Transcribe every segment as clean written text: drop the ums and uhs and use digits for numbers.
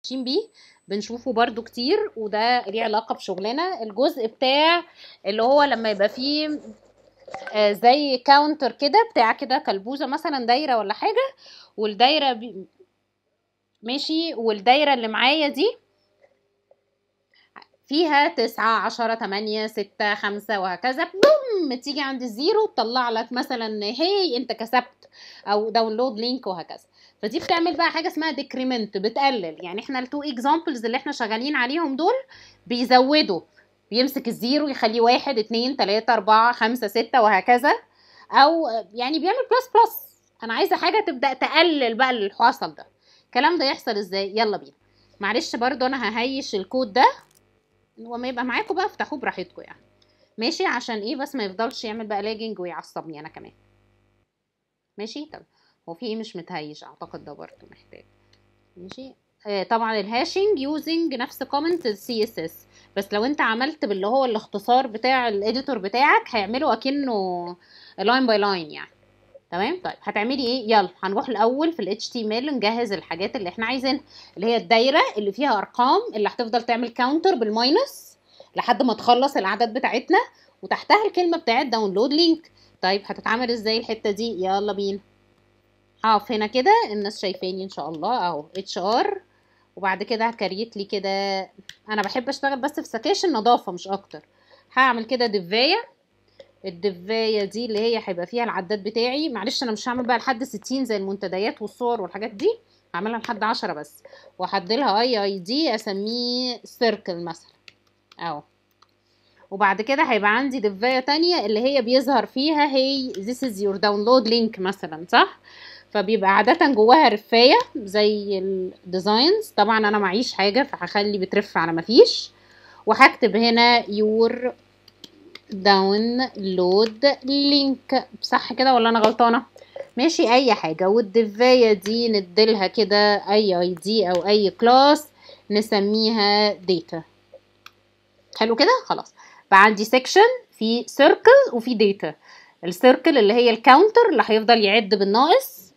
ماشيين بيه بنشوفه برضو كتير، وده ليه علاقة بشغلنا. الجزء بتاع اللي هو لما يبقى فيه زي كاونتر كده بتاع كده كلبوزة مثلا دايرة ولا حاجة، والدايرة ماشي، والدايرة اللي معايا دي فيها 9 10 8 6 5 وهكذا، بوم تيجي عند الزيرو تطلع لك مثلا هي انت كسبت او داونلود لينك وهكذا. فدي بتعمل بقى حاجه اسمها ديكريمنت، بتقلل. يعني احنا التو اكزامبلز اللي احنا شغالين عليهم دول بيزودوا، بيمسك الزيرو يخليه 1 2 3 4 5 6 وهكذا، او يعني بيعمل بلس بلس. انا عايزه حاجه تبدا تقلل بقى اللي حصل ده. الكلام ده يحصل ازاي؟ يلا بينا. معلش برضو انا ههيش الكود ده، وما يبقى معاكم بقى افتحوه براحتكم يعني. ماشي، عشان ايه بس ما يفضلش يعمل بقى لاجنج ويعصبني انا كمان. ماشي. طب هو في ايه مش متهيش؟ اعتقد ده برضه محتاج. ماشي. طبعا الهاشنج يوزنج نفس كومنت السي اس اس، بس لو انت عملت باللي هو الاختصار بتاع الاديتور بتاعك هيعمله اكنه لاين باي لاين يعني. تمام. طيب هتعملي ايه؟ يلا هنروح الاول في ال HTML نجهز الحاجات اللي احنا عايزينها، اللي هي الدايره اللي فيها ارقام اللي هتفضل تعمل كاونتر بالماينس لحد ما تخلص الاعداد بتاعتنا، وتحتها الكلمه بتاعت داونلود لينك. طيب هتتعمل ازاي الحته دي؟ يلا بينا. هقف هنا كده، الناس شايفاني ان شاء الله اهو HR، وبعد كده هكريت لي كده. انا بحب اشتغل بس في سكاشن نظافه مش اكتر. هعمل كده دفايه. الدفايه دي اللي هي هيبقى فيها العداد بتاعي. معلش انا مش هعمل بقى لحد 60 زي المنتديات والصور والحاجات دي، هعملها لحد 10 بس، وهحدلها ID اسميه سيركل مثلا اهو. وبعد كده هيبقى عندي دفايه تانية اللي هي بيظهر فيها هي this is your download link مثلا، صح؟ فبيبقى عادة جواها رفاية زي الديزاينز. طبعا انا معيش حاجة فهخلي بترف على مفيش، وهكتب هنا your داونلود لينك. صح كده ولا انا غلطانه؟ ماشي اي حاجه. والدفايه دي نديلها كده اي ID او اي كلاس نسميها داتا. حلو كده خلاص. بقى عندي سيكشن في سيركل وفي داتا. السيركل اللي هي الكاونتر اللي هيفضل يعد بالناقص،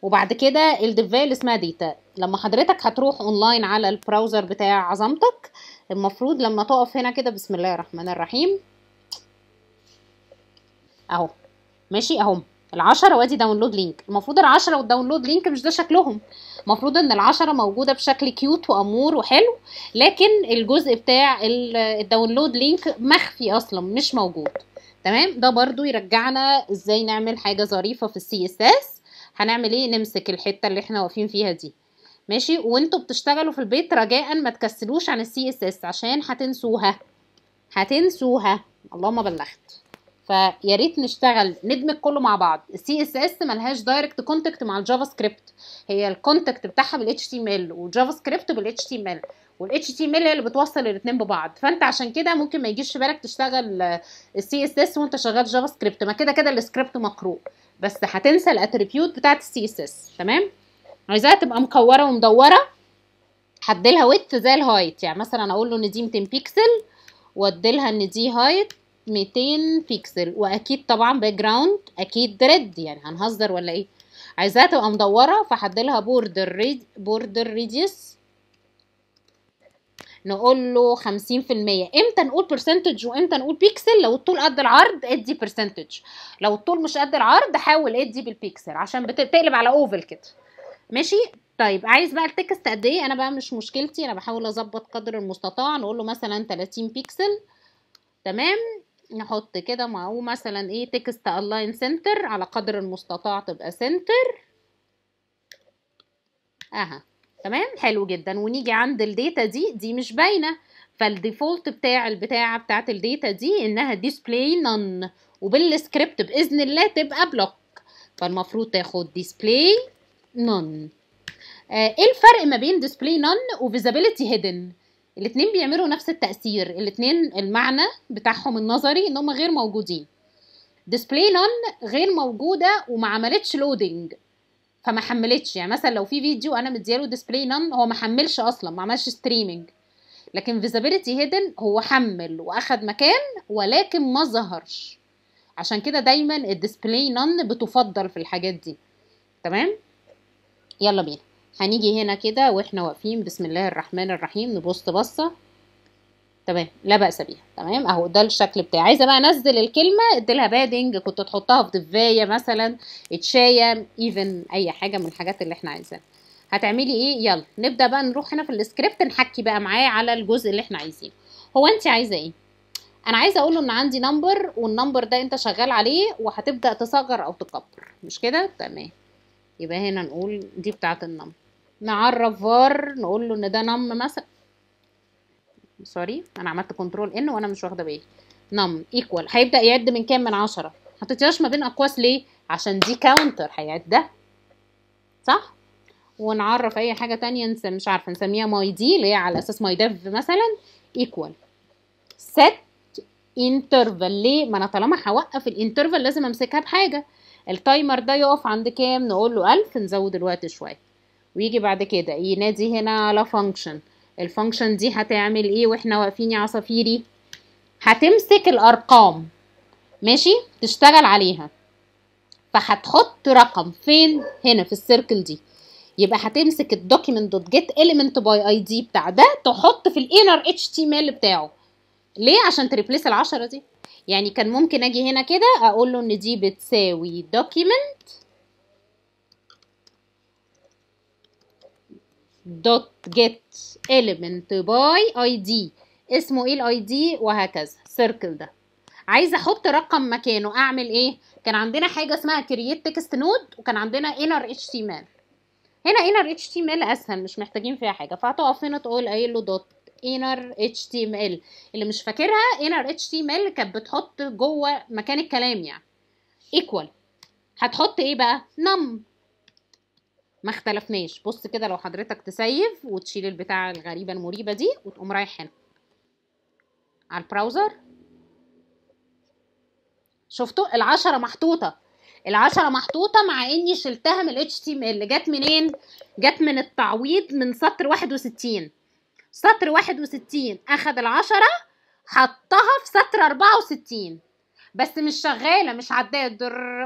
وبعد كده الدفايه اللي اسمها داتا. لما حضرتك هتروح اونلاين على البراوزر بتاع عظمتك، المفروض لما تقف هنا كده بسم الله الرحمن الرحيم اهو. ماشي اهو ال10 وادي داونلود لينك. المفروض ال10 والداونلود لينك مش ده شكلهم، المفروض ان ال10 موجوده بشكل كيوت وامور وحلو، لكن الجزء بتاع الداونلود لينك مخفي اصلا مش موجود. تمام. ده برضو يرجعنا ازاي نعمل حاجه ظريفه في السي اس اس. هنعمل ايه؟ نمسك الحته اللي احنا واقفين فيها دي. ماشي. وانتوا بتشتغلوا في البيت رجاء ما تكسلوش عن السي اس اس عشان هتنسوها. هتنسوها. اللهم بلغت. فيا ريت نشتغل ندمج كله مع بعض. السي اس اس ملهاش دايركت كونتاكت مع الجافا سكريبت، هي الكونتاكت بتاعها بالاتش تي ام ال، والجافا سكريبت بالاتش تي ام ال، والاتش تي ام ال هي اللي بتوصل الاثنين ببعض. فانت عشان كده ممكن ما يجيش في بالك تشتغل السي اس اس وانت شغال جافا سكريبت، ما كده كده السكريبت مقروء، بس هتنسى الاتريبيوت بتاعت السي اس اس. تمام. عايزاها تبقى مكوره ومدوره، هديلها ويت زي الهايت. يعني مثلا اقول له ان دي 200 بيكسل، واديلها ان دي هايت 200 بيكسل، واكيد طبعا باك جراوند اكيد ريد، يعني هنهزر ولا ايه؟ عايزاها تبقى مدوره فهديلها بوردر ريديوس نقول له 50%. امتى نقول برسنتج وامتى نقول بيكسل؟ لو الطول قد العرض ادي برسنتج، لو الطول مش قد العرض حاول ادي بالبيكسل عشان بتقلب على اوفل كده. ماشي. طيب عايز بقى التكست قد ايه؟ انا بقى مش مشكلتي، انا بحاول اظبط قدر المستطاع. نقول له مثلا 30 بيكسل. تمام. نحط كده معه مثلا ايه تكست الاين سنتر على قدر المستطاع تبقى سنتر اها. تمام حلو جدا. ونيجي عند الداتا دي مش باينه، فالديفولت بتاع البتاعه بتاعت الداتا دي انها ديسبلاي نون، وبالسكريبت باذن الله تبقى بلوك، فالمفروض تاخد ديسبلاي نون. ايه الفرق ما بين display none و visibility hidden؟ الاتنين بيعملوا نفس التأثير، الاتنين المعنى بتاعهم النظري انهم غير موجودين. display none غير موجودة وما عملتش loading، فما حملتش. يعني مثلا لو في فيديو انا مدياله display none هو ما حملش اصلا، ما عملش streaming. لكن visibility hidden هو حمل واخد مكان ولكن ما ظهرش. عشان كده دايما الديسبلاي none بتفضل في الحاجات دي. تمام. يلا بينا. هنيجي هنا كده واحنا واقفين بسم الله الرحمن الرحيم نبص بصه تمام، لا بأس بيها. تمام اهو ده الشكل بتاعي. عايزه بقى انزل الكلمه اديلها بادنج، كنت تحطها في دفايه مثلا، اتشايه، ايفن اي حاجه من الحاجات اللي احنا عايزينها. هتعملي ايه؟ يلا نبدا بقى نروح هنا في السكريبت نحكي بقى معاه على الجزء اللي احنا عايزينه. هو انت عايزه ايه؟ انا عايزه اقول له ان عندي نمبر، والنمبر ده انت شغال عليه وهتبدا تصغر او تكبر، مش كده؟ تمام. يبقى هنا نقول دي بتاعه النمبر. نعرف فار نقول له ان ده نم مثلا، سوري انا عملت كنترول ان وانا مش واخده بالي. نم ايكوال هيبدا يعد من كام؟ من 10. حطيتيهاش ما بين اقواس ليه؟ عشان دي كاونتر هيعد ده، صح؟ ونعرف اي حاجه تانية مش عارفه نسميها ماي دي اللي هي على اساس ماي ديف مثلا. ايكوال set interval. ليه؟ ما انا طالما هوقف الانترفال لازم امسكها بحاجه. التايمر ده يقف عند كام؟ نقول له 1000، نزود الوقت شويه. ويجي بعد كده ينادي هنا على فانكشن. الفانكشن دي هتعمل ايه واحنا واقفين يا عصافيري؟ هتمسك الارقام، ماشي، تشتغل عليها. فهتحط رقم فين؟ هنا في السيركل دي. يبقى هتمسك الدوكيمنت دوت جيت اليمنت باي اي دي بتاع ده، تحط في الانر اتش تي ام ال بتاعه. ليه؟ عشان تريبليس ال10 دي. يعني كان ممكن اجي هنا كده اقول له ان دي بتساوي دوكيمنت دوت جيت element باي اي دي. اسمه ايه الاي دي؟ وهكذا. سيركل ده عايزه احط رقم مكانه، اعمل ايه؟ كان عندنا حاجه اسمها كرييت تكست نود، وكان عندنا انر اتش تي ام ال. هنا انر اتش تي ام ال اسهل، مش محتاجين فيها حاجه، فهتقف هنا تقول قايل له دوت انر اتش تي ام ال. اللي مش فاكرها، انر اتش تي ام ال كانت بتحط جوه مكان الكلام يعني. ايكوال هتحط ايه بقى؟ نم. ما اختلفناش. بص كده لو حضرتك تسيف وتشيل البتاع الغريبه المريبه دي وتقوم رايح هنا على البراوزر، شفتوا ال10 محطوطه. ال10 محطوطه مع اني شلتها من ال HTML. جت منين؟ جت من التعويض من سطر 61. سطر 61 اخد ال10 حطها في سطر 64، بس مش شغاله، مش عداد،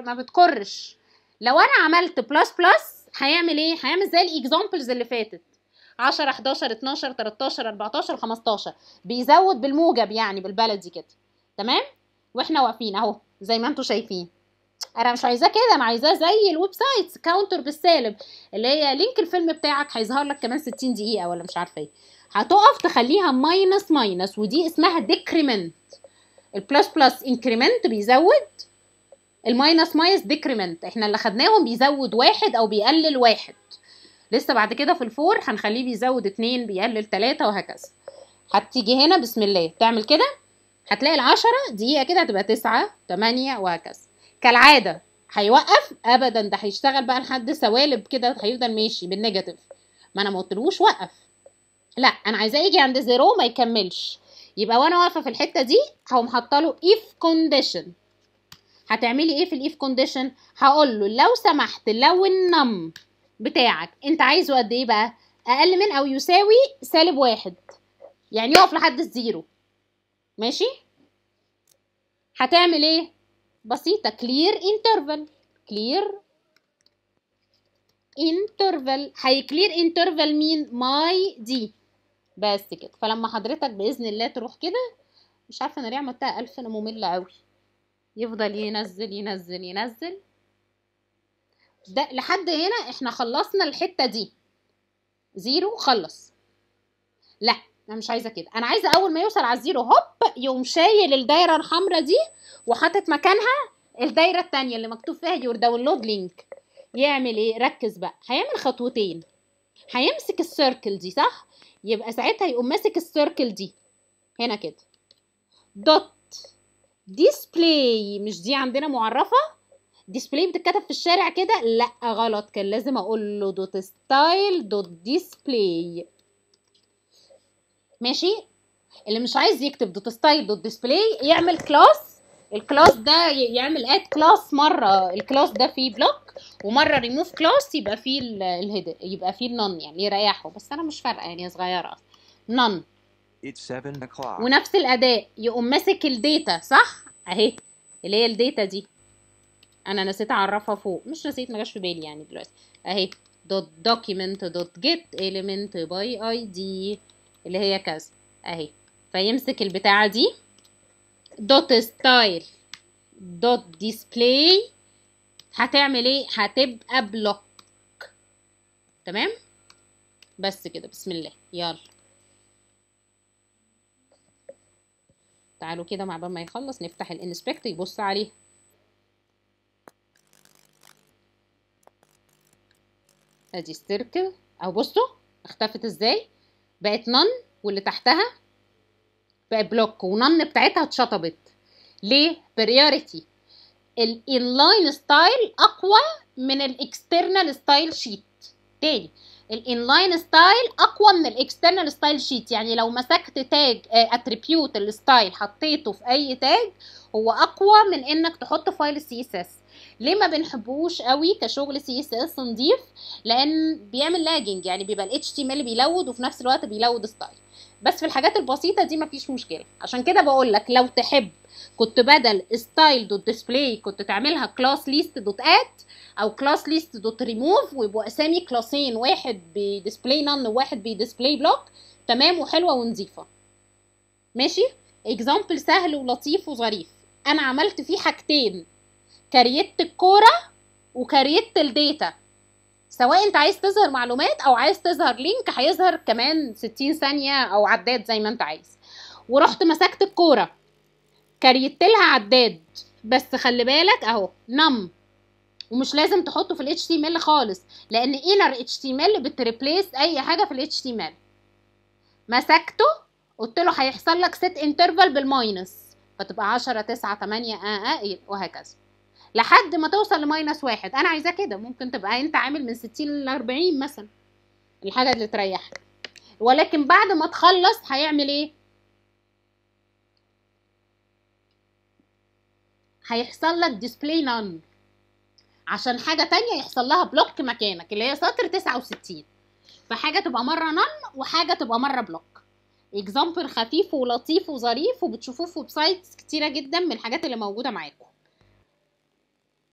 ما بتكرش. لو انا عملت بلس بلس هيعمل ايه؟ هيعمل زي الاكزامبلز اللي فاتت 10 11 12 13 14 15، بيزود بالموجب يعني بالبلدي كده. تمام. واحنا واقفين اهو زي ما انتم شايفين. انا مش عايزاه كده، انا عايزاه زي الويب سايتس كاونتر بالسالب، اللي هي لينك الفيلم بتاعك هيظهر لك كمان 60 دقيقه ولا مش عارفه ايه. هتقف تخليها ماينس ماينس، ودي اسمها ديكريمنت. البلس بلس انكريمنت بيزود، الماينس ماينس ديكريمنت. احنا اللي خدناهم بيزود 1 او بيقلل 1. لسه بعد كده في الفور هنخليه بيزود 2 بيقلل 3 وهكذا. هتيجي هنا بسم الله تعمل كده، هتلاقي ال10 دقيقة كده هتبقى 9 8 وهكذا. كالعادة هيوقف ابدا، ده هيشتغل بقى لحد سوالب كده، هيفضل ماشي بالنيجاتيف. ما انا ما قلتلوش وقف، لا انا عايزاه يجي عند زيرو ما يكملش. يبقى وانا واقفه في الحته دي هقوم حاطه له if condition. هتعملي ايه في الاف كونديشن؟ هقول له لو سمحت لو النم بتاعك انت عايزه قد ايه بقى؟ اقل من او يساوي -1، يعني يقف لحد الزيرو. ماشي. هتعمل ايه؟ بسيطه، clear interval. clear interval هيكلير interval مين؟ ماي دي. بس كده. فلما حضرتك باذن الله تروح كده، مش عارفه انا ليه عملتها 1000، انا ممله قوي. يفضل ينزل ينزل ينزل ده لحد هنا. احنا خلصنا الحته دي زيرو، خلص. لا انا مش عايزه كده، انا عايزه اول ما يوصل على الزيرو هوب يقوم شايل الدايره الحمراء دي وحاطط مكانها الدايره التانية اللي مكتوب فيها يور داونلود لينك. يعمل ايه؟ ركز بقى، هيعمل خطوتين. هيمسك السيركل دي، صح؟ يبقى ساعتها يقوم ماسك السيركل دي هنا كده دوت ديسبلاي. مش دي عندنا معرفه ديسبلاي بتتكتب في الشارع كده؟ لا غلط، كان لازم اقول له دوت ستايل دوت ديسبلاي. ماشي. اللي مش عايز يكتب دوت ستايل دوت ديسبلاي يعمل كلاس. الكلاس ده يعمل اد كلاس، مره الكلاس ده فيه بلوك ومره ريموف كلاس، يبقى فيه الهيد، يبقى فيه النون يعني يريحه. بس انا مش فارقه يعني، صغيره نون. ونفس الاداء يقوم ماسك الداتا، صح اهي اللي هي الداتا دي، انا نسيت اعرفها فوق، مش نسيت، ما جاش في بالي يعني دلوقتي اهي دوت دوكيمنت دوت جيت element باي اي دي اللي هي كذا اهي. فيمسك البتاعه دي دوت ستايل دوت ديسبلاي، هتعمل ايه؟ هتبقى بلوك. تمام بس كده. بسم الله. يلا تعالوا كده مع بال ما يخلص نفتح الانسبكت يبص عليه. ادي ستيركل اهو، بصوا اختفت ازاي، بقت نن واللي تحتها بقت بلوك ونن بتاعتها اتشطبت. ليه؟ بريوريتي. الانلاين ستايل اقوى من الاكسترنال ستايل شيت. تاني، الانلاين ستايل اقوى من الاكسترنال ستايل شيت. يعني لو مسكت تاج اتريبيوت الستايل حطيته في اي تاج هو اقوى من انك تحط فايل السي اس اس. ليه ما بنحبوش قوي كشغل سي اس اس نضيف؟ لان بيعمل لاجنج، يعني بيبقى الاتش تي ام ال بيلود وفي نفس الوقت بيلود ستايل. بس في الحاجات البسيطه دي مفيش مشكله. عشان كده بقول لك لو تحب كنت بدل ستايل دوت ديسبلاي كنت تعملها كلاس ليست دوت اد او كلاس ليست دوت ريموف، ويبقوا اسامي كلاسين، واحد بديسبلاي نون وواحد بديسبلاي بلوك. تمام وحلوه ونظيفه. ماشي. اكزامبل سهل ولطيف وظريف. انا عملت فيه حاجتين، كريت الكوره وكريت الداتا. سواء انت عايز تظهر معلومات او عايز تظهر لينك هيظهر كمان 60 ثانيه او عداد زي ما انت عايز. ورحت مسكت الكوره كريت لها عداد، بس خلي بالك اهو نم، ومش لازم تحطه في ال HTML خالص لان inner HTML بتريبليس اي حاجه في ال HTML. مسكته قلت له هيحصل لك set interval بالماينس، فتبقى 10 9 8 وهكذا لحد ما توصل لماينس 1. انا عايزاه كده، ممكن تبقى انت عامل من 60 ل 40 مثلا، الحاجه اللي تريحك. ولكن بعد ما تخلص هيعمل ايه؟ هيحصل لك display none عشان حاجه تانية يحصل لها بلوك مكانك اللي هي سطر 69. فحاجه تبقى مره نن وحاجه تبقى مره بلوك. اكزامبل خفيف ولطيف وظريف وبتشوفوه في ويب سايتس كتيره جدا من الحاجات اللي موجوده معاكم.